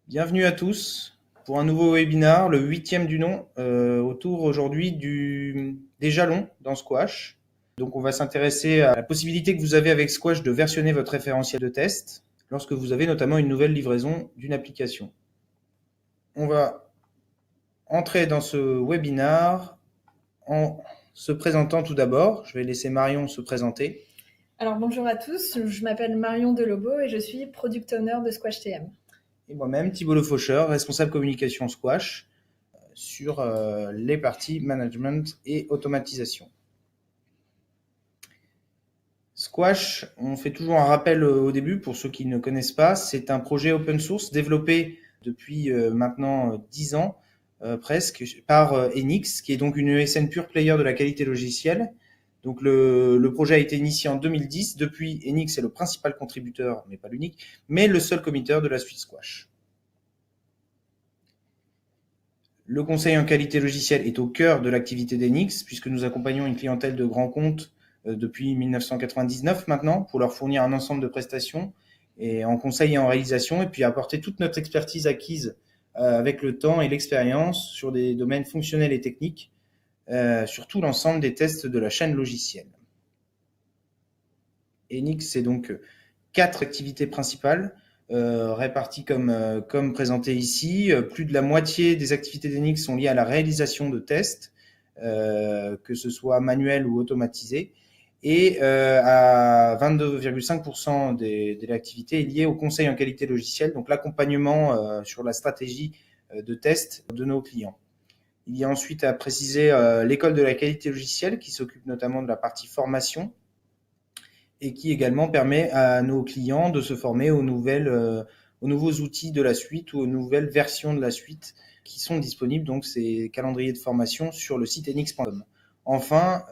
Bienvenue à tous pour un nouveau webinar, le 8e du nom, autour aujourd'hui des jalons dans Squash. Donc on va s'intéresser à la possibilité que vous avez avec Squash de versionner votre référentiel de test lorsque vous avez notamment une nouvelle livraison d'une application. On va entrer dans ce webinar en se présentant tout d'abord. Je vais laisser Marion se présenter. Alors bonjour à tous, je m'appelle Marion Delobo et je suis Product Owner de Squash TM. Et moi-même, Thibault Le Faucheur, responsable communication Squash sur les parties management et automatisation. Squash, on fait toujours un rappel au début pour ceux qui ne connaissent pas, c'est un projet open source développé depuis maintenant 10 ans presque par Enix, qui est donc une ESN pure player de la qualité logicielle. Donc le projet a été initié en 2010. Depuis, Enix est le principal contributeur, mais pas l'unique, mais le seul committeur de la suite Squash. Le conseil en qualité logicielle est au cœur de l'activité d'Enix, puisque nous accompagnons une clientèle de grands comptes depuis 1999 maintenant, pour leur fournir un ensemble de prestations et en conseil et en réalisation, et puis apporter toute notre expertise acquise avec le temps et l'expérience sur des domaines fonctionnels et techniques, sur tout l'ensemble des tests de la chaîne logicielle. Enix, c'est donc 4 activités principales réparties comme présenté ici. Plus de la moitié des activités d'Enix sont liées à la réalisation de tests, que ce soit manuel ou automatisé. Et à 22,5% de l'activité est liée au conseil en qualité logicielle, donc l'accompagnement sur la stratégie de test de nos clients. Il y a ensuite à préciser l'école de la qualité logicielle qui s'occupe notamment de la partie formation et qui également permet à nos clients de se former aux nouveaux outils de la suite ou aux nouvelles versions de la suite qui sont disponibles, donc ces calendriers de formation sur le site enix.com. Enfin,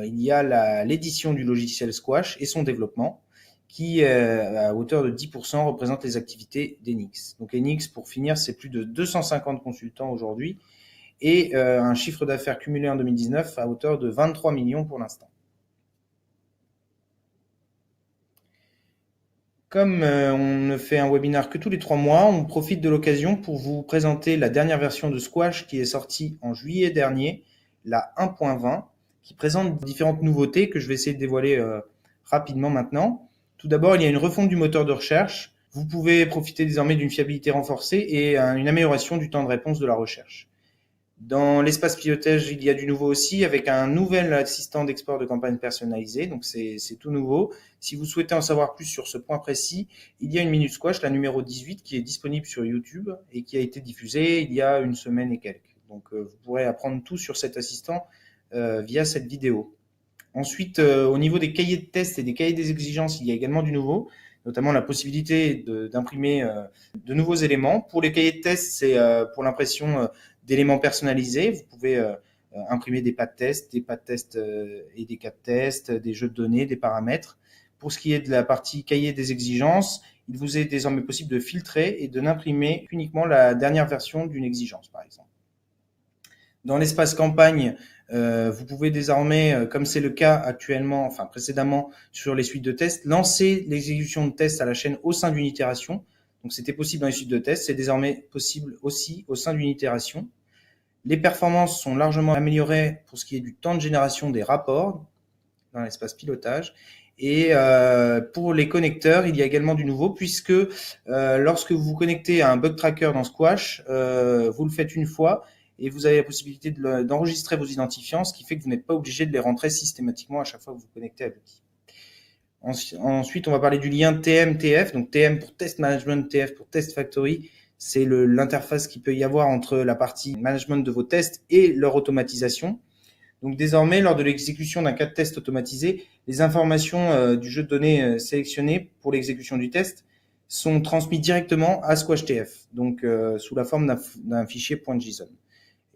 il y a l'édition du logiciel Squash et son développement qui, à hauteur de 10%, représente les activités d'Enix. Donc Enix, pour finir, c'est plus de 250 consultants aujourd'hui et un chiffre d'affaires cumulé en 2019 à hauteur de 23 millions pour l'instant. Comme on ne fait un webinar que tous les 3 mois, on profite de l'occasion pour vous présenter la dernière version de Squash qui est sortie en juillet dernier, la 1.20, qui présente différentes nouveautés que je vais essayer de dévoiler rapidement maintenant. Tout d'abord, il y a une refonte du moteur de recherche. Vous pouvez profiter désormais d'une fiabilité renforcée et une amélioration du temps de réponse de la recherche. Dans l'espace pilotage, il y a du nouveau aussi avec un nouvel assistant d'export de campagne personnalisé. Donc, c'est tout nouveau. Si vous souhaitez en savoir plus sur ce point précis, il y a une Minute Squash, la numéro 18, qui est disponible sur YouTube et qui a été diffusée il y a une semaine et quelques. Donc, vous pourrez apprendre tout sur cet assistant via cette vidéo. Ensuite, au niveau des cahiers de test et des cahiers des exigences, il y a également du nouveau, notamment la possibilité d'imprimer de nouveaux éléments. Pour les cahiers de test, c'est pour l'impression d'éléments personnalisés. Vous pouvez imprimer des pas de test, et des cas de test, des jeux de données, des paramètres. Pour ce qui est de la partie cahier des exigences, il vous est désormais possible de filtrer et de n'imprimer uniquement la dernière version d'une exigence, par exemple. Dans l'espace campagne, vous pouvez désormais, comme c'est le cas actuellement, enfin précédemment sur les suites de tests, lancer l'exécution de tests à la chaîne au sein d'une itération. Donc c'était possible dans les suites de tests, c'est désormais possible aussi au sein d'une itération. Les performances sont largement améliorées pour ce qui est du temps de génération des rapports dans l'espace pilotage. Et pour les connecteurs, il y a également du nouveau puisque lorsque vous vous connectez à un bug tracker dans Squash, vous le faites une fois et vous avez la possibilité d'enregistrer vos identifiants, ce qui fait que vous n'êtes pas obligé de les rentrer systématiquement à chaque fois que vous vous connectez à l'outil. Ensuite, on va parler du lien TM-TF. Donc TM pour Test Management, TF pour Test Factory. C'est l'interface qu'il peut y avoir entre la partie management de vos tests et leur automatisation. Donc désormais, lors de l'exécution d'un cas de test automatisé, les informations du jeu de données sélectionné pour l'exécution du test sont transmises directement à SquashTF, donc sous la forme d'un fichier .json.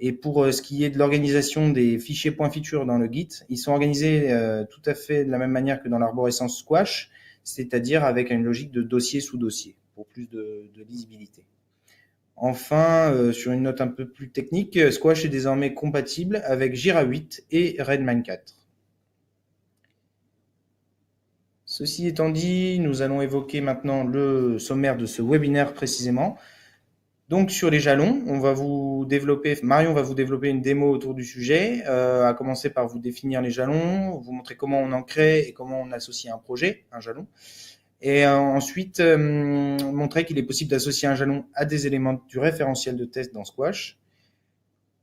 Et pour ce qui est de l'organisation des fichiers .feature dans le Git, ils sont organisés tout à fait de la même manière que dans l'arborescence Squash, c'est-à-dire avec une logique de dossier sous dossier, pour plus de lisibilité. Enfin, sur une note un peu plus technique, Squash est désormais compatible avec Jira 8 et Redmine 4. Ceci étant dit, nous allons évoquer maintenant le sommaire de ce webinaire précisément. Donc sur les jalons, Marion va vous développer une démo autour du sujet, à commencer par vous définir les jalons, vous montrer comment on en crée et comment on associe un jalon. Et ensuite, montrer qu'il est possible d'associer un jalon à des éléments du référentiel de test dans Squash.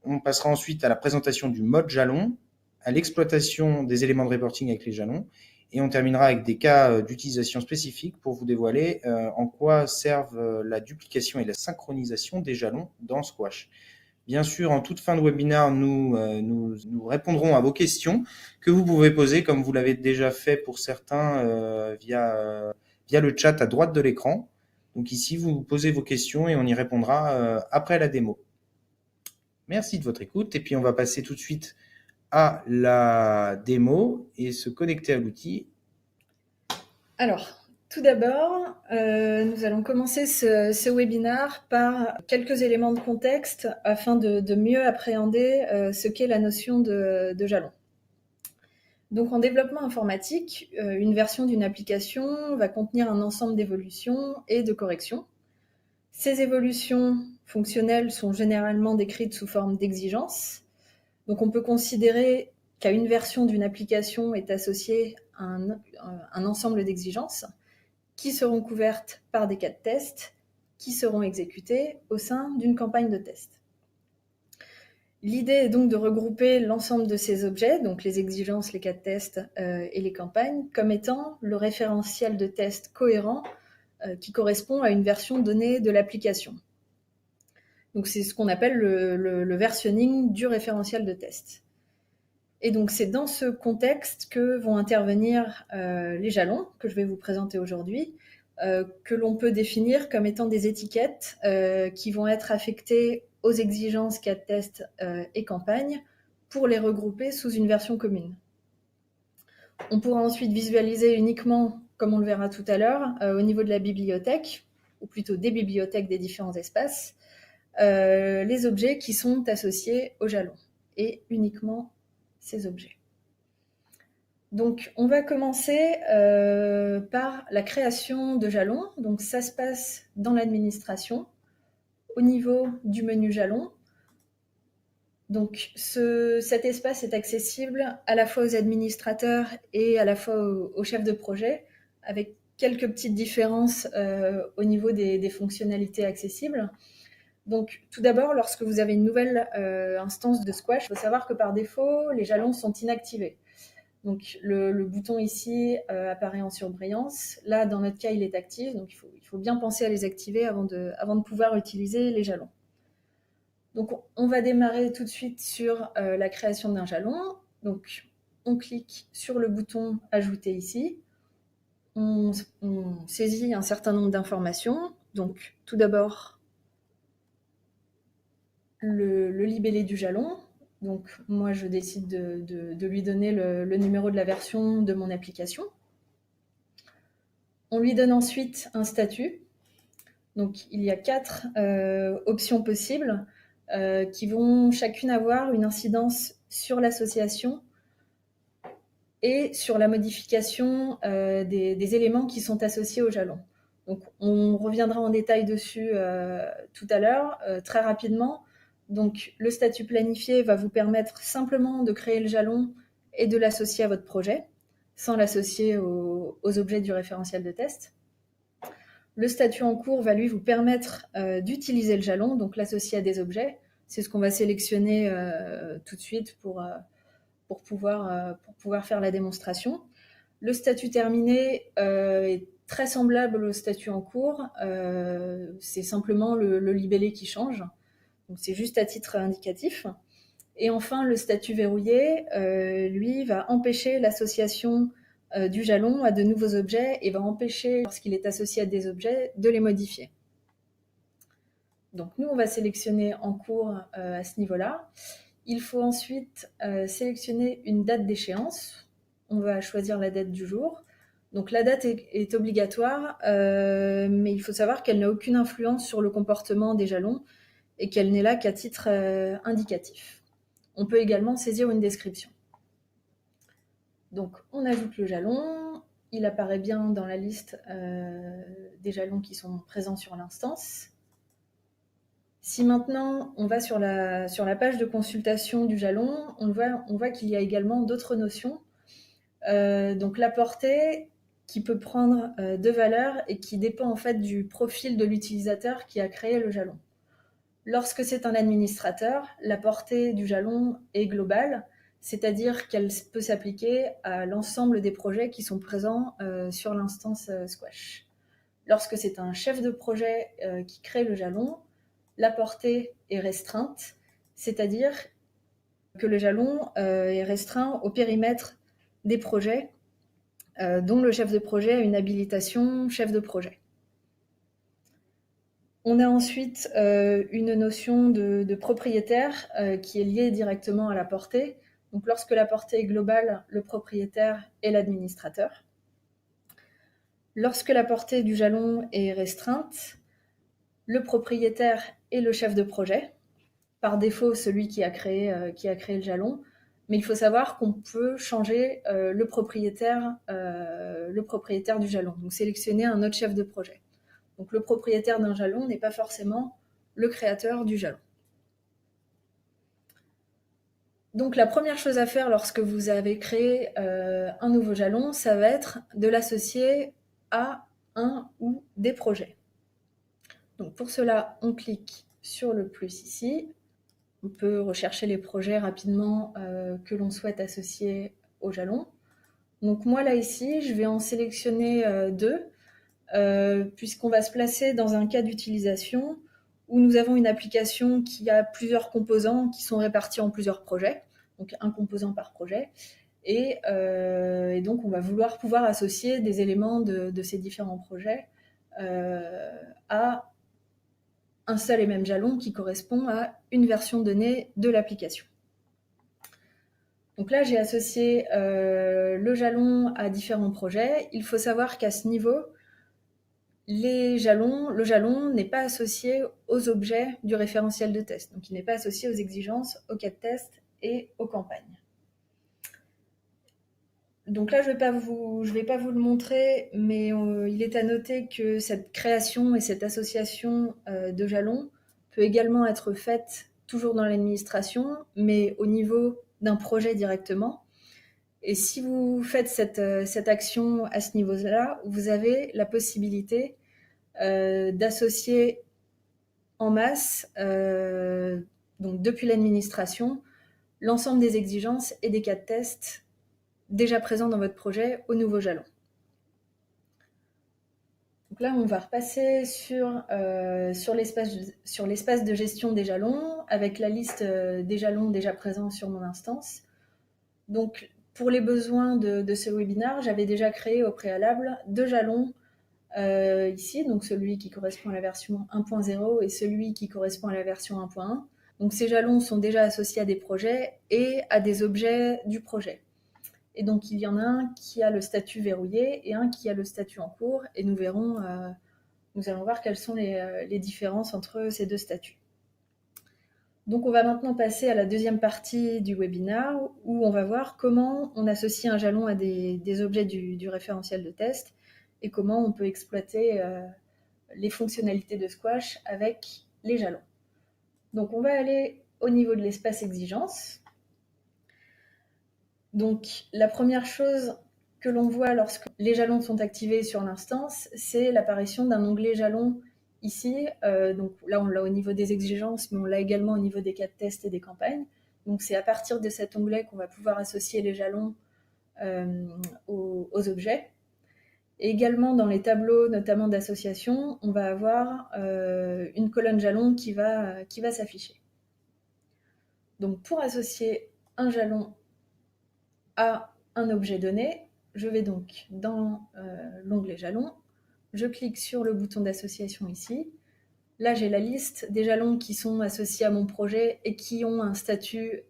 On passera ensuite à la présentation du mode jalon, à l'exploitation des éléments de reporting avec les jalons, et on terminera avec des cas d'utilisation spécifiques pour vous dévoiler en quoi servent la duplication et la synchronisation des jalons dans Squash. Bien sûr, en toute fin de webinaire, nous répondrons à vos questions que vous pouvez poser, comme vous l'avez déjà fait pour certains via le chat à droite de l'écran. Donc ici, vous posez vos questions et on y répondra après la démo. Merci de votre écoute et puis on va passer tout de suite à la démo et se connecter à l'outil. Alors, tout d'abord, nous allons commencer ce webinaire par quelques éléments de contexte afin de mieux appréhender ce qu'est la notion de jalon. Donc en développement informatique, une version d'une application va contenir un ensemble d'évolutions et de corrections. Ces évolutions fonctionnelles sont généralement décrites sous forme d'exigences. Donc on peut considérer qu'à une version d'une application est associé un ensemble d'exigences qui seront couvertes par des cas de test qui seront exécutés au sein d'une campagne de test. L'idée est donc de regrouper l'ensemble de ces objets, donc les exigences, les cas de test et les campagnes, comme étant le référentiel de test cohérent qui correspond à une version donnée de l'application. Donc c'est ce qu'on appelle le versionning du référentiel de test. Et donc c'est dans ce contexte que vont intervenir les jalons que je vais vous présenter aujourd'hui, que l'on peut définir comme étant des étiquettes qui vont être affectées aux exigences cas de test et campagne pour les regrouper sous une version commune. On pourra ensuite visualiser uniquement, comme on le verra tout à l'heure, au niveau de la bibliothèque, ou plutôt des bibliothèques des différents espaces, les objets qui sont associés aux jalons, et uniquement ces objets. Donc, on va commencer par la création de jalons. Donc, ça se passe dans l'administration, au niveau du menu jalons. Donc, cet espace est accessible à la fois aux administrateurs et à la fois aux chefs de projet, avec quelques petites différences au niveau des fonctionnalités accessibles. Donc, tout d'abord, lorsque vous avez une nouvelle instance de Squash, il faut savoir que par défaut, les jalons sont inactivés. Donc, le bouton ici apparaît en surbrillance. Là, dans notre cas, il est actif, donc il faut bien penser à les activer avant de pouvoir utiliser les jalons. Donc, on va démarrer tout de suite sur la création d'un jalon. Donc, on clique sur le bouton « Ajouter » ici. On saisit un certain nombre d'informations. Donc, tout d'abord, le libellé du jalon. Donc, moi, je décide de lui donner le numéro de la version de mon application. On lui donne ensuite un statut. Donc, il y a 4 options possibles qui vont chacune avoir une incidence sur l'association et sur la modification des éléments qui sont associés au jalon. Donc, on reviendra en détail dessus tout à l'heure, très rapidement. Donc, le statut planifié va vous permettre simplement de créer le jalon et de l'associer à votre projet, sans l'associer aux objets du référentiel de test. Le statut en cours va lui vous permettre d'utiliser le jalon, donc l'associer à des objets. C'est ce qu'on va sélectionner tout de suite pour pouvoir faire la démonstration. Le statut terminé est très semblable au statut en cours. C'est simplement le libellé qui change. Donc c'est juste à titre indicatif. Et enfin, le statut verrouillé, lui, va empêcher l'association du jalon à de nouveaux objets et va empêcher, lorsqu'il est associé à des objets, de les modifier. Donc nous, on va sélectionner en cours à ce niveau-là. Il faut ensuite sélectionner une date d'échéance. On va choisir la date du jour. Donc la date est obligatoire, mais il faut savoir qu'elle n'a aucune influence sur le comportement des jalons et qu'elle n'est là qu'à titre indicatif. On peut également saisir une description. Donc on ajoute le jalon, il apparaît bien dans la liste des jalons qui sont présents sur l'instance. Si maintenant on va sur la page de consultation du jalon, on voit qu'il y a également d'autres notions. Donc la portée qui peut prendre deux valeurs et qui dépend en fait du profil de l'utilisateur qui a créé le jalon. Lorsque c'est un administrateur, la portée du jalon est globale, c'est-à-dire qu'elle peut s'appliquer à l'ensemble des projets qui sont présents sur l'instance Squash. Lorsque c'est un chef de projet qui crée le jalon, la portée est restreinte, c'est-à-dire que le jalon est restreint au périmètre des projets dont le chef de projet a une habilitation chef de projet. On a ensuite une notion de propriétaire qui est liée directement à la portée. Donc lorsque la portée est globale, le propriétaire est l'administrateur. Lorsque la portée du jalon est restreinte, le propriétaire est le chef de projet, par défaut celui qui a créé le jalon, mais il faut savoir qu'on peut changer le propriétaire du jalon, donc sélectionner un autre chef de projet. Donc le propriétaire d'un jalon n'est pas forcément le créateur du jalon. Donc la première chose à faire lorsque vous avez créé un nouveau jalon, ça va être de l'associer à un ou des projets. Donc pour cela, on clique sur le plus ici. On peut rechercher les projets rapidement que l'on souhaite associer au jalon. Donc moi là ici, je vais en sélectionner deux, puisqu'on va se placer dans un cas d'utilisation où nous avons une application qui a plusieurs composants qui sont répartis en plusieurs projets, donc un composant par projet. Et donc on va vouloir pouvoir associer des éléments de ces différents projets à un seul et même jalon qui correspond à une version donnée de l'application. Donc là, j'ai associé le jalon à différents projets. Il faut savoir qu'à ce niveau, le jalon n'est pas associé aux objets du référentiel de test. Donc il n'est pas associé aux exigences, aux cas de test et aux campagnes. Donc là, je vais pas vous le montrer, mais il est à noter que cette création et cette association de jalons peut également être faite toujours dans l'administration, mais au niveau d'un projet directement. Et si vous faites cette action à ce niveau-là, vous avez la possibilité d'associer en masse, donc depuis l'administration, l'ensemble des exigences et des cas de test déjà présents dans votre projet au nouveau jalon. Donc là, on va repasser sur l'espace de gestion des jalons avec la liste des jalons déjà présents sur mon instance. Donc, pour les besoins de ce webinaire, j'avais déjà créé au préalable deux jalons ici, donc celui qui correspond à la version 1.0 et celui qui correspond à la version 1.1. Donc ces jalons sont déjà associés à des projets et à des objets du projet. Et donc il y en a un qui a le statut verrouillé et un qui a le statut en cours, et nous allons voir quelles sont les différences entre ces deux statuts. Donc on va maintenant passer à la deuxième partie du webinaire où on va voir comment on associe un jalon à des objets du référentiel de test et comment on peut exploiter les fonctionnalités de Squash avec les jalons. Donc on va aller au niveau de l'espace exigence. Donc la première chose que l'on voit lorsque les jalons sont activés sur l'instance, c'est l'apparition d'un onglet jalon ici. Donc là on l'a au niveau des exigences, mais on l'a également au niveau des cas de test et des campagnes. Donc c'est à partir de cet onglet qu'on va pouvoir associer les jalons aux objets. Et également dans les tableaux, notamment d'association, on va avoir une colonne jalon qui va s'afficher. Donc pour associer un jalon à un objet donné, je vais donc dans l'onglet jalon, je clique sur le bouton d'association ici. Là, j'ai la liste des jalons qui sont associés à mon projet et qui ont un statut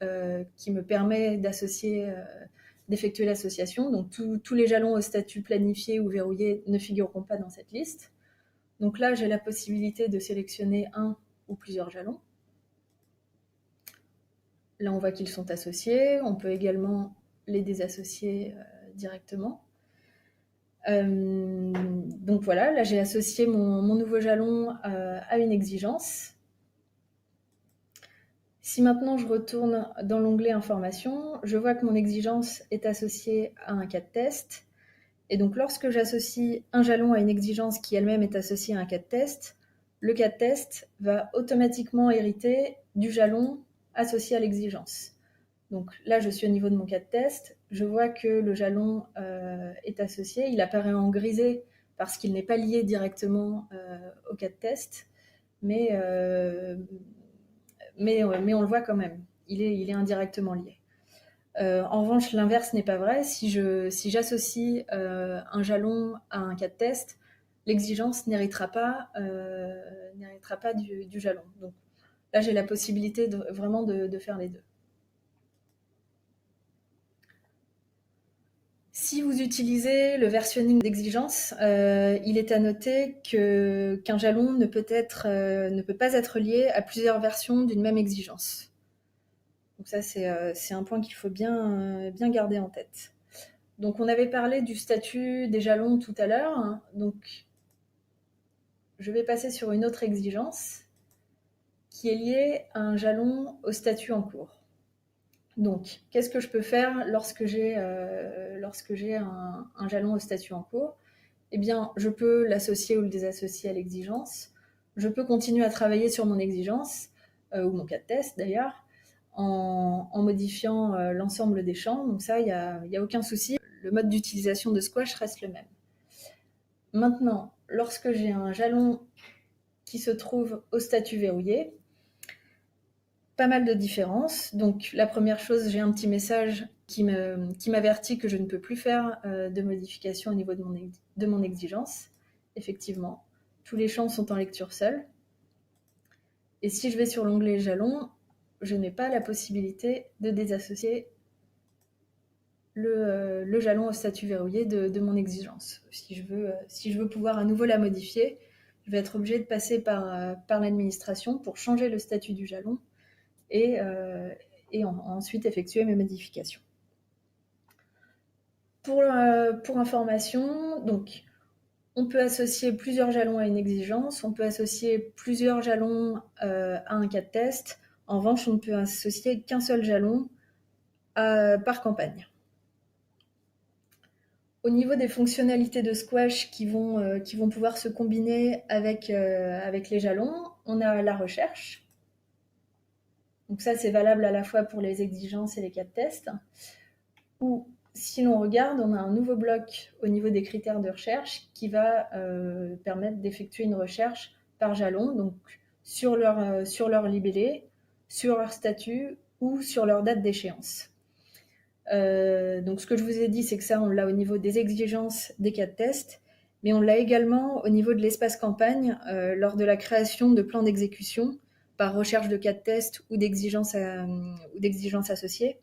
qui me permet d'effectuer l'association. Donc tous les jalons au statut planifié ou verrouillé ne figureront pas dans cette liste. Donc là, j'ai la possibilité de sélectionner un ou plusieurs jalons. Là, on voit qu'ils sont associés. On peut également les désassocier directement. Donc voilà, là j'ai associé mon nouveau jalon à une exigence. Si maintenant je retourne dans l'onglet Information, je vois que mon exigence est associée à un cas de test. Et donc lorsque j'associe un jalon à une exigence qui elle-même est associée à un cas de test, le cas de test va automatiquement hériter du jalon associé à l'exigence. Donc là, je suis au niveau de mon cas de test. Je vois que le jalon est associé. Il apparaît en grisé parce qu'il n'est pas lié directement au cas de test. Mais on le voit quand même. Il est indirectement lié. En revanche, l'inverse n'est pas vrai. Si j'associe un jalon à un cas de test, l'exigence n'héritera pas du jalon. Donc là, j'ai la possibilité vraiment de faire les deux. Si vous utilisez le versionning d'exigence, il est à noter qu'un jalon ne peut pas être lié à plusieurs versions d'une même exigence. Donc ça, c'est un point qu'il faut bien garder en tête. Donc on avait parlé du statut des jalons tout à l'heure. Donc je vais passer sur une autre exigence qui est liée à un jalon au statut en cours. Donc, qu'est-ce que je peux faire lorsque j'ai un jalon au statut en cours? Eh bien, je peux l'associer ou le désassocier à l'exigence. Je peux continuer à travailler sur mon exigence, ou mon cas de test d'ailleurs, en modifiant l'ensemble des champs. Donc ça, il n'y a aucun souci. Le mode d'utilisation de Squash reste le même. Maintenant, lorsque j'ai un jalon qui se trouve au statut verrouillé, pas mal de différences. Donc la première chose, j'ai un petit message qui m'avertit que je ne peux plus faire de modification au niveau de mon exigence. Effectivement, tous les champs sont en lecture seule. Et si je vais sur l'onglet jalon, je n'ai pas la possibilité de désassocier le jalon au statut verrouillé de mon exigence. Si je veux pouvoir à nouveau la modifier, je vais être obligée de passer par l'administration pour changer le statut du jalon et ensuite effectuer mes modifications. Pour information, donc, on peut associer plusieurs jalons à une exigence, on peut associer plusieurs jalons à un cas de test. En revanche, on ne peut associer qu'un seul jalon par campagne. Au niveau des fonctionnalités de Squash qui vont pouvoir se combiner avec les jalons, on a la recherche. Donc ça, c'est valable à la fois pour les exigences et les cas de test. Ou si l'on regarde, on a un nouveau bloc au niveau des critères de recherche qui va permettre d'effectuer une recherche par jalon, donc sur leur libellé, sur leur statut ou sur leur date d'échéance. Donc ce que je vous ai dit, c'est que ça, on l'a au niveau des exigences des cas de test, mais on l'a également au niveau de l'espace campagne lors de la création de plans d'exécution par recherche de cas de test ou d'exigences associées.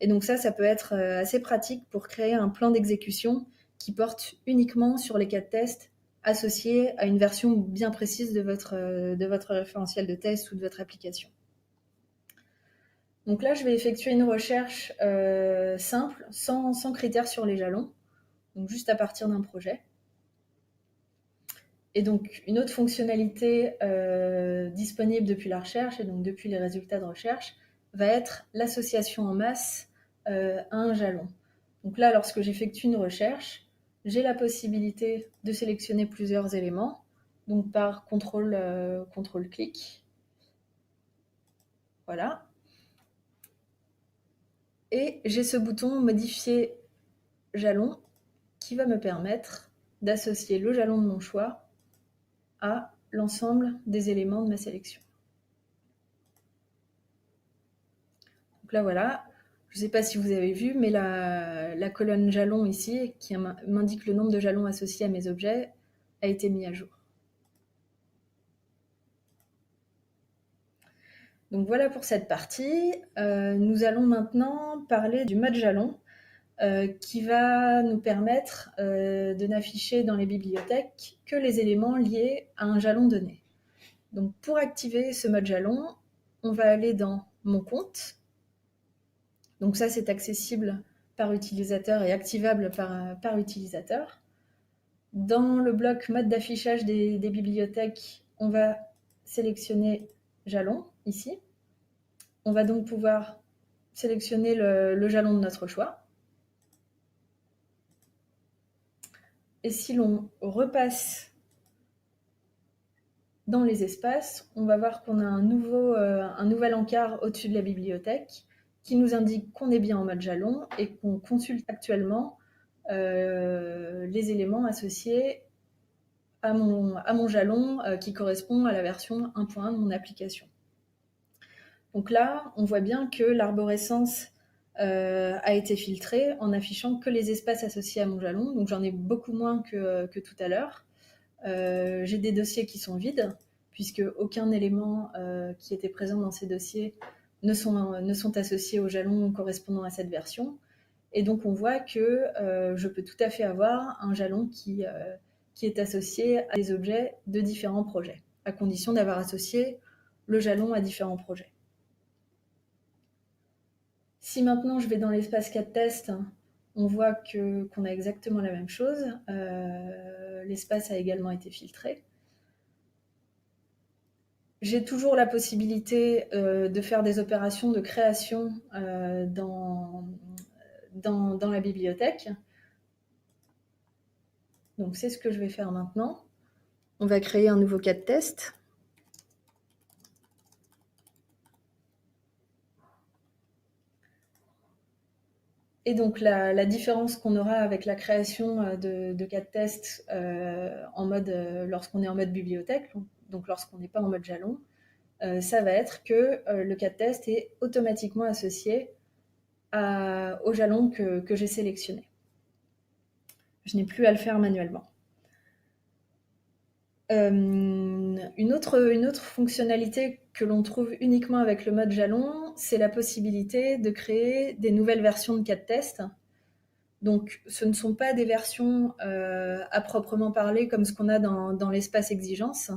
Et donc ça peut être assez pratique pour créer un plan d'exécution qui porte uniquement sur les cas de test associés à une version bien précise de votre référentiel de test ou de votre application. Donc là, je vais effectuer une recherche simple, sans critères sur les jalons, donc juste à partir d'un projet. Et donc, une autre fonctionnalité disponible depuis la recherche, et donc depuis les résultats de recherche, va être l'association en masse à un jalon. Donc là, lorsque j'effectue une recherche, j'ai la possibilité de sélectionner plusieurs éléments, donc par contrôle-clic. Voilà. Et j'ai ce bouton « Modifier jalon » qui va me permettre d'associer le jalon de mon choix à l'ensemble des éléments de ma sélection. Donc là, voilà. Je ne sais pas si vous avez vu, mais la colonne jalon ici, qui m'indique le nombre de jalons associés à mes objets, a été mise à jour. Donc voilà pour cette partie. Nous allons maintenant parler du mode jalon qui va nous permettre de n'afficher dans les bibliothèques que les éléments liés à un jalon donné. Donc pour activer ce mode jalon, on va aller dans Mon compte. Donc ça, c'est accessible par utilisateur et activable par utilisateur. Dans le bloc mode d'affichage des bibliothèques, on va sélectionner jalon, ici. On va donc pouvoir sélectionner le jalon de notre choix. Et si l'on repasse dans les espaces, on va voir qu'on a un nouvel encart au-dessus de la bibliothèque qui nous indique qu'on est bien en mode jalon et qu'on consulte actuellement les éléments associés à mon jalon qui correspond à la version 1.1 de mon application. Donc là, on voit bien que l'arborescence a été filtrée en affichant que les espaces associés à mon jalon. Donc j'en ai beaucoup moins que tout à l'heure. J'ai des dossiers qui sont vides, puisque aucun élément qui était présent dans ces dossiers ne sont associés au jalon correspondant à cette version. Et donc on voit que je peux tout à fait avoir un jalon qui est associé à des objets de différents projets, à condition d'avoir associé le jalon à différents projets. Si maintenant je vais dans l'espace cas de test, on voit qu'on a exactement la même chose. L'espace a également été filtré. J'ai toujours la possibilité de faire des opérations de création dans la bibliothèque. Donc c'est ce que je vais faire maintenant. On va créer un nouveau cas de test. Et donc la différence qu'on aura avec la création de cas de test lorsqu'on est en mode bibliothèque, donc lorsqu'on n'est pas en mode jalon, ça va être que le cas de test est automatiquement associé au jalon que j'ai sélectionné. Je n'ai plus à le faire manuellement. Une autre fonctionnalité que l'on trouve uniquement avec le mode jalon, c'est la possibilité de créer des nouvelles versions de cas de test. Donc, ce ne sont pas des versions à proprement parler comme ce qu'on a dans l'espace exigence.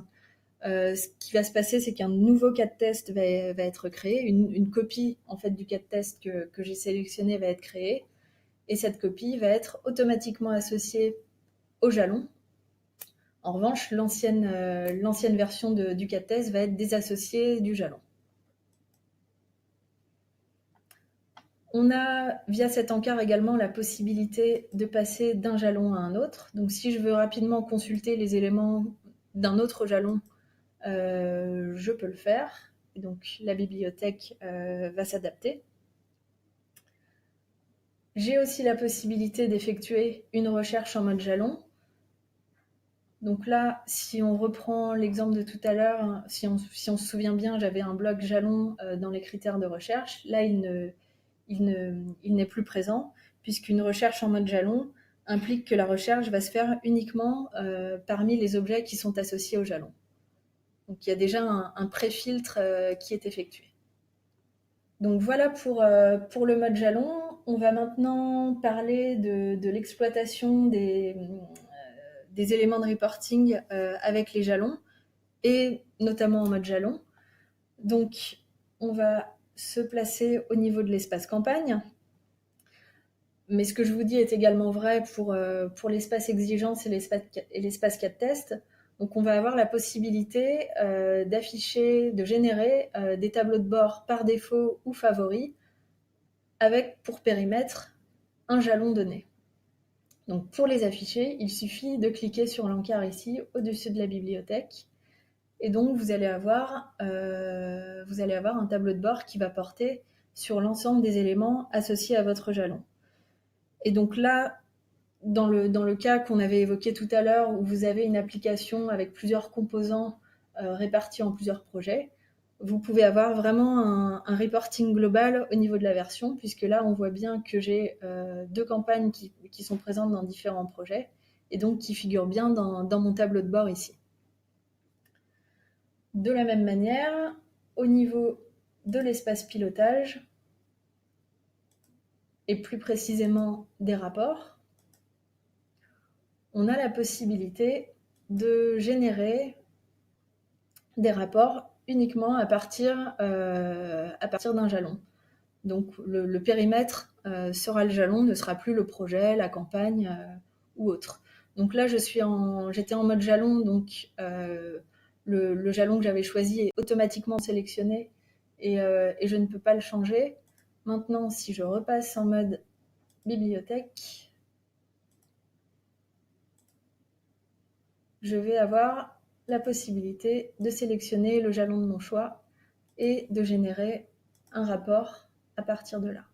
Ce qui va se passer, c'est qu'un nouveau cas de test va être créé, une copie en fait du cas de test que j'ai sélectionné va être créée, et cette copie va être automatiquement associée au jalon. En revanche, l'ancienne version du cas de test va être désassociée du jalon. On a, via cet encart également, la possibilité de passer d'un jalon à un autre. Donc si je veux rapidement consulter les éléments d'un autre jalon, je peux le faire. Et donc la bibliothèque va s'adapter. J'ai aussi la possibilité d'effectuer une recherche en mode jalon. Donc là, si on reprend l'exemple de tout à l'heure, si on se souvient bien, j'avais un bloc jalon dans les critères de recherche. Là, il n'est plus présent, puisqu'une recherche en mode jalon implique que la recherche va se faire uniquement parmi les objets qui sont associés au jalon. Donc il y a déjà un pré-filtre qui est effectué. Donc voilà pour le mode jalon. On va maintenant parler de l'exploitation des éléments de reporting avec les jalons, et notamment en mode jalon. Donc on va se placer au niveau de l'espace campagne. Mais ce que je vous dis est également vrai pour l'espace exigence et l'espace cas de test. Donc on va avoir la possibilité d'afficher, de générer des tableaux de bord par défaut ou favoris avec pour périmètre un jalon donné. Donc pour les afficher, il suffit de cliquer sur l'encart ici au-dessus de la bibliothèque. Et donc vous allez avoir un tableau de bord qui va porter sur l'ensemble des éléments associés à votre jalon. Et donc là, dans le cas qu'on avait évoqué tout à l'heure, où vous avez une application avec plusieurs composants répartis en plusieurs projets, vous pouvez avoir vraiment un reporting global au niveau de la version, puisque là, on voit bien que j'ai 2 campagnes qui sont présentes dans différents projets, et donc qui figurent bien dans mon tableau de bord ici. De la même manière, au niveau de l'espace pilotage, et plus précisément des rapports, on a la possibilité de générer des rapports uniquement à partir d'un jalon. Donc le périmètre sera le jalon, ne sera plus le projet, la campagne ou autre. Donc là, j'étais en mode jalon, donc le jalon que j'avais choisi est automatiquement sélectionné et je ne peux pas le changer. Maintenant, si je repasse en mode bibliothèque, je vais avoir la possibilité de sélectionner le jalon de mon choix et de générer un rapport à partir de là.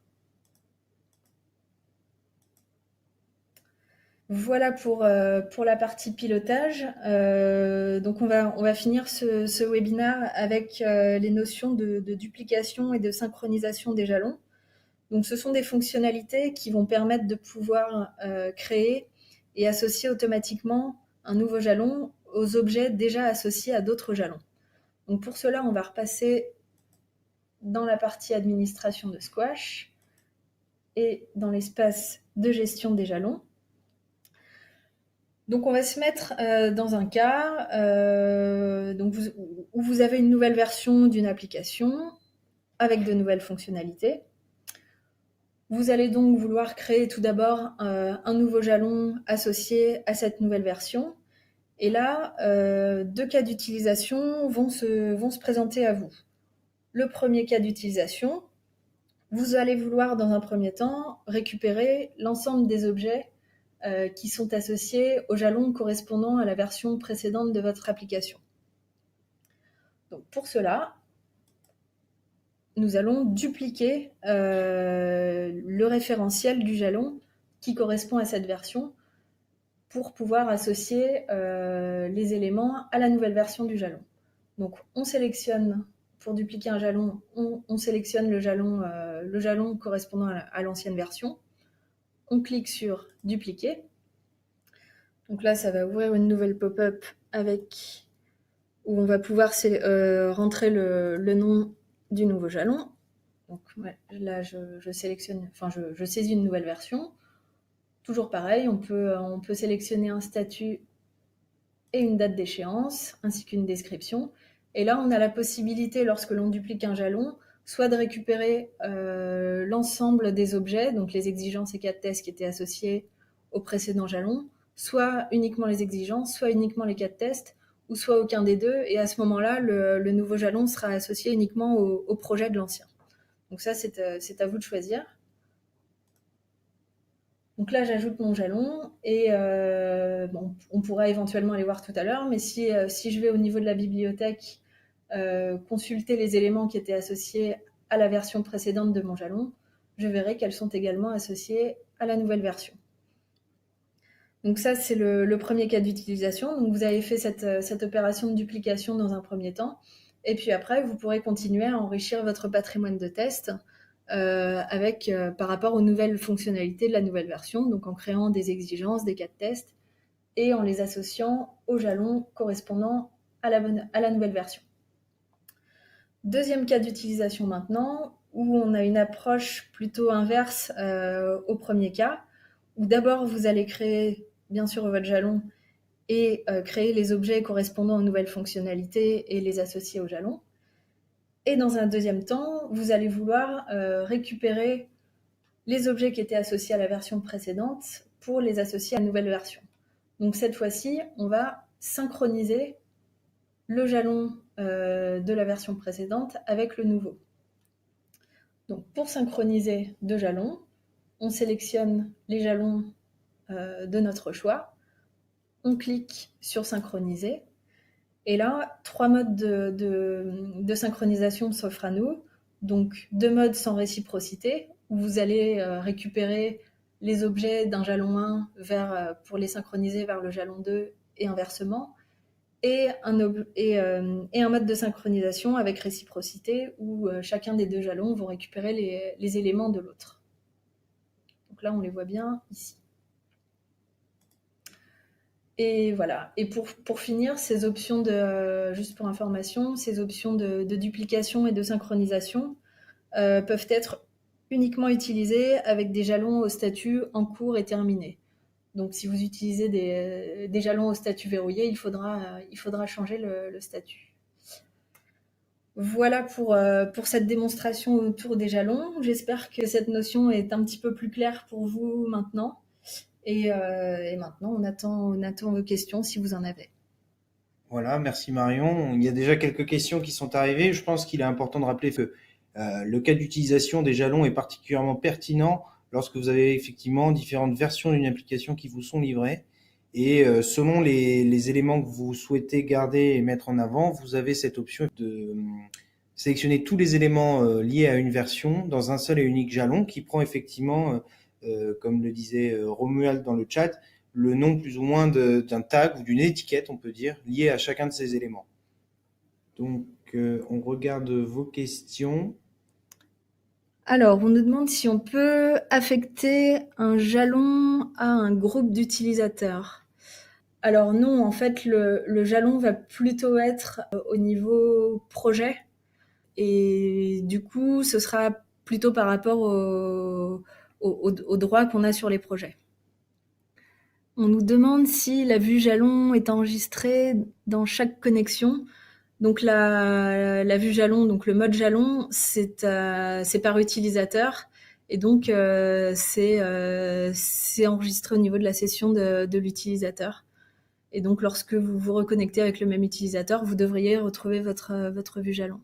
Voilà pour la partie pilotage. Donc on va finir ce webinaire avec les notions de duplication et de synchronisation des jalons. Donc ce sont des fonctionnalités qui vont permettre de pouvoir créer et associer automatiquement un nouveau jalon aux objets déjà associés à d'autres jalons. Donc pour cela, on va repasser dans la partie administration de Squash et dans l'espace de gestion des jalons. Donc on va se mettre dans un cas où vous avez une nouvelle version d'une application avec de nouvelles fonctionnalités. Vous allez donc vouloir créer tout d'abord un nouveau jalon associé à cette nouvelle version. Et là, deux cas d'utilisation vont se présenter à vous. Le premier cas d'utilisation, vous allez vouloir dans un premier temps récupérer l'ensemble des objets qui sont associés au jalon correspondant à la version précédente de votre application. Donc pour cela, nous allons dupliquer le référentiel du jalon qui correspond à cette version pour pouvoir associer les éléments à la nouvelle version du jalon. Donc on sélectionne, pour dupliquer un jalon, on sélectionne le jalon correspondant à l'ancienne version. On clique sur dupliquer. Donc là, ça va ouvrir une nouvelle pop-up où on va pouvoir rentrer le nom du nouveau jalon. Donc là, je sélectionne, je saisis une nouvelle version. Toujours pareil, on peut sélectionner un statut et une date d'échéance, ainsi qu'une description. Et là, on a la possibilité, lorsque l'on duplique un jalon, soit de récupérer l'ensemble des objets, donc les exigences et cas de test qui étaient associés au précédent jalon, soit uniquement les exigences, soit uniquement les cas de test, ou soit aucun des deux. Et à ce moment-là, le nouveau jalon sera associé uniquement au projet de l'ancien. Donc ça, c'est à vous de choisir. Donc là, j'ajoute mon jalon et on pourra éventuellement aller voir tout à l'heure, mais si je vais au niveau de la bibliothèque consulter les éléments qui étaient associés à la version précédente de mon jalon, je verrai qu'elles sont également associées à la nouvelle version. Donc ça, c'est le premier cas d'utilisation. Donc vous avez fait cette opération de duplication dans un premier temps, et puis après, vous pourrez continuer à enrichir votre patrimoine de test par rapport aux nouvelles fonctionnalités de la nouvelle version, donc en créant des exigences, des cas de test, et en les associant aux jalons correspondant à la nouvelle version. Deuxième cas d'utilisation maintenant, où on a une approche plutôt inverse au premier cas, où d'abord vous allez créer bien sûr votre jalon et créer les objets correspondant aux nouvelles fonctionnalités et les associer au jalon. Et dans un deuxième temps, vous allez vouloir récupérer les objets qui étaient associés à la version précédente pour les associer à la nouvelle version. Donc cette fois-ci, on va synchroniser le jalon de la version précédente avec le nouveau. Donc pour synchroniser deux jalons, on sélectionne les jalons de notre choix, on clique sur synchroniser, et là, trois modes de synchronisation s'offrent à nous. Donc, deux modes sans réciprocité, où vous allez récupérer les objets d'un jalon 1 pour les synchroniser vers le jalon 2 et inversement. Et un mode de synchronisation avec réciprocité, où chacun des deux jalons vont récupérer les éléments de l'autre. Donc là, on les voit bien ici. Et voilà. Et pour finir, ces options juste pour information, ces options de duplication et de synchronisation peuvent être uniquement utilisées avec des jalons au statut en cours et terminé. Donc, si vous utilisez des jalons au statut verrouillé, il faudra changer le statut. Voilà pour cette démonstration autour des jalons. J'espère que cette notion est un petit peu plus claire pour vous maintenant. Et maintenant, on attend vos questions si vous en avez. Voilà, merci Marion. Il y a déjà quelques questions qui sont arrivées. Je pense qu'il est important de rappeler que le cas d'utilisation des jalons est particulièrement pertinent lorsque vous avez effectivement différentes versions d'une application qui vous sont livrées. Et selon les éléments que vous souhaitez garder et mettre en avant, vous avez cette option de sélectionner tous les éléments liés à une version dans un seul et unique jalon qui prend effectivement, comme le disait Romuald dans le chat, le nom plus ou moins d'un tag ou d'une étiquette, on peut dire, liée à chacun de ces éléments. Donc, on regarde vos questions. Alors, on nous demande si on peut affecter un jalon à un groupe d'utilisateurs. Alors non, en fait, le jalon va plutôt être au niveau projet. Et du coup, ce sera plutôt par rapport aux droits qu'on a sur les projets. On nous demande si la vue jalon est enregistrée dans chaque connexion. Donc la vue jalon, donc le mode jalon, c'est par utilisateur. Et donc c'est enregistré au niveau de la session de l'utilisateur. Et donc lorsque vous vous reconnectez avec le même utilisateur, vous devriez retrouver votre vue jalon.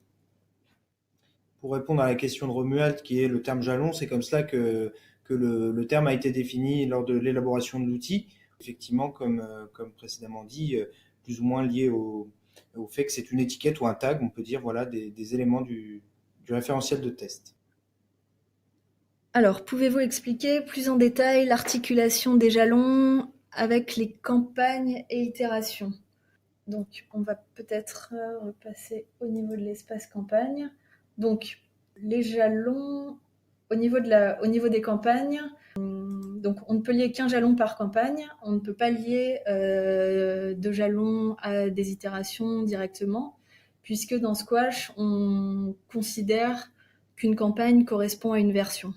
Pour répondre à la question de Romuald, qui est le terme jalon, c'est comme cela que le terme a été défini lors de l'élaboration de l'outil. Effectivement, comme précédemment dit, plus ou moins lié au fait que c'est une étiquette ou un tag, on peut dire, voilà, des éléments du référentiel de test. Alors, pouvez-vous expliquer plus en détail l'articulation des jalons avec les campagnes et itérations? Donc, on va peut-être repasser au niveau de l'espace campagne. Donc, les jalons, au niveau des campagnes, donc on ne peut lier qu'un jalon par campagne. On ne peut pas lier de jalons à des itérations directement, puisque dans Squash, on considère qu'une campagne correspond à une version.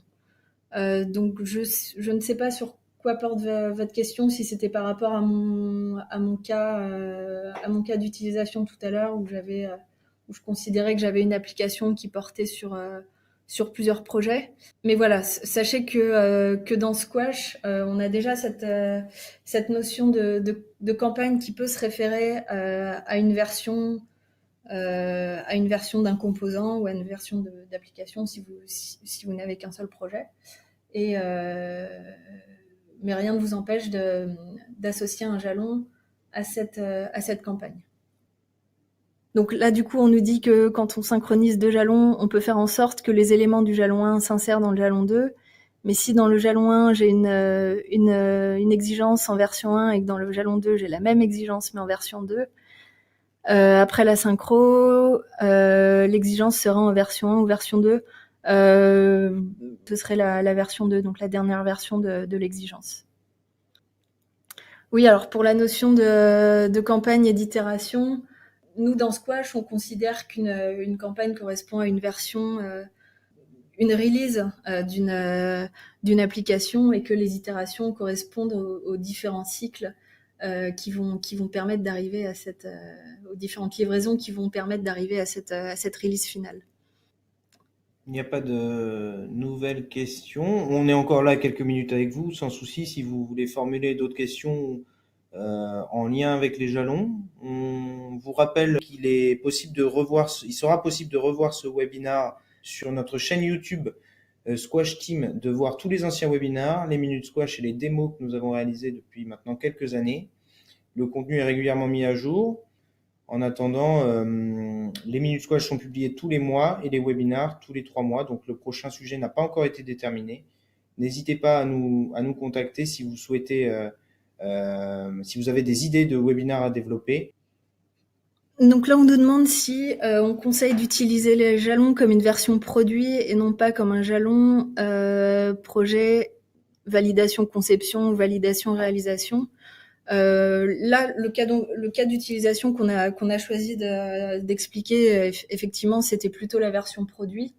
Donc je ne sais pas sur quoi porte votre question, si c'était par rapport à mon cas d'utilisation tout à l'heure où je considérais que j'avais une application qui portait sur plusieurs projets. Mais voilà, sachez que dans Squash, on a déjà cette notion de campagne qui peut se référer à une version d'un composant ou à une version d'application si vous n'avez qu'un seul projet. Mais rien ne vous empêche d'associer un jalon à cette campagne. Donc là, du coup, on nous dit que quand on synchronise deux jalons, on peut faire en sorte que les éléments du jalon 1 s'insèrent dans le jalon 2. Mais si dans le jalon 1, j'ai une exigence en version 1 et que dans le jalon 2, j'ai la même exigence mais en version 2, après la synchro, l'exigence sera en version 1 ou version 2. Ce serait la version 2, donc la dernière version de l'exigence. Oui, alors pour la notion de campagne et d'itération, nous dans Squash, on considère qu'une campagne correspond à une version, une release d'une application et que les itérations correspondent aux différents cycles qui vont permettre d'arriver à aux différentes livraisons qui vont permettre d'arriver à cette release finale. Il n'y a pas de nouvelles questions. On est encore là quelques minutes avec vous, sans souci. Si vous voulez formuler d'autres questions en lien avec les jalons, on vous rappelle qu'il est possible il sera possible de revoir ce webinaire sur notre chaîne YouTube Squash Team, de voir tous les anciens webinaires, les minutes squash et les démos que nous avons réalisés depuis maintenant quelques années. Le contenu est régulièrement mis à jour. En attendant, les minutes squash sont publiées tous les mois et les webinars tous les 3 mois. Donc le prochain sujet n'a pas encore été déterminé. N'hésitez pas à nous contacter si vous souhaitez, si vous avez des idées de webinars à développer. Donc là, on nous demande si on conseille d'utiliser les jalons comme une version produit et non pas comme un jalon projet, validation conception, validation réalisation. Là, le cas d'utilisation qu'on a choisi d'expliquer, effectivement, c'était plutôt la version produit.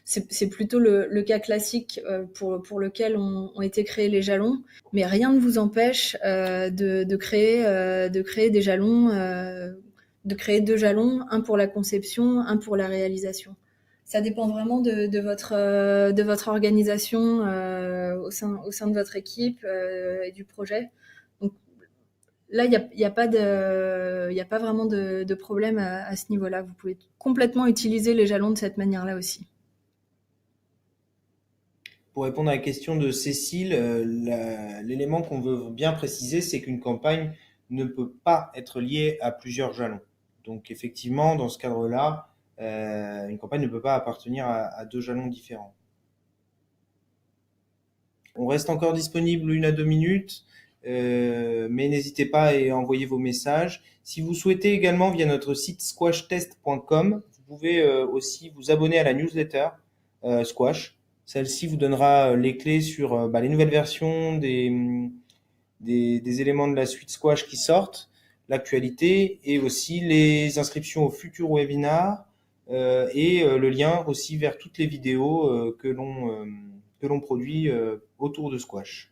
C'est plutôt le cas classique pour lequel ont été créés les jalons, mais rien ne vous empêche de créer des jalons, de créer deux jalons, un pour la conception, un pour la réalisation. Ça dépend vraiment de votre organisation au sein de votre équipe et du projet. Donc, là, il y a pas vraiment de problème à ce niveau-là. Vous pouvez complètement utiliser les jalons de cette manière-là aussi. Pour répondre à la question de Cécile, l'élément qu'on veut bien préciser, c'est qu'une campagne ne peut pas être liée à plusieurs jalons. Donc effectivement, dans ce cadre-là, une campagne ne peut pas appartenir à deux jalons différents. On reste encore disponible 1 à 2 minutes, mais n'hésitez pas à envoyer vos messages. Si vous souhaitez également, via notre site squashtest.com, vous pouvez aussi vous abonner à la newsletter Squash. Celle-ci vous donnera les clés sur les nouvelles versions des éléments de la suite Squash qui sortent, l'actualité et aussi les inscriptions aux futurs webinars et le lien aussi vers toutes les vidéos que l'on produit autour de Squash.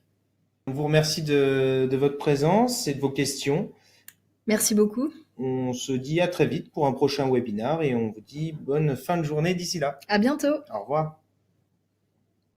On vous remercie de votre présence et de vos questions. Merci beaucoup. On se dit à très vite pour un prochain webinar et on vous dit bonne fin de journée d'ici là. À bientôt. Au revoir.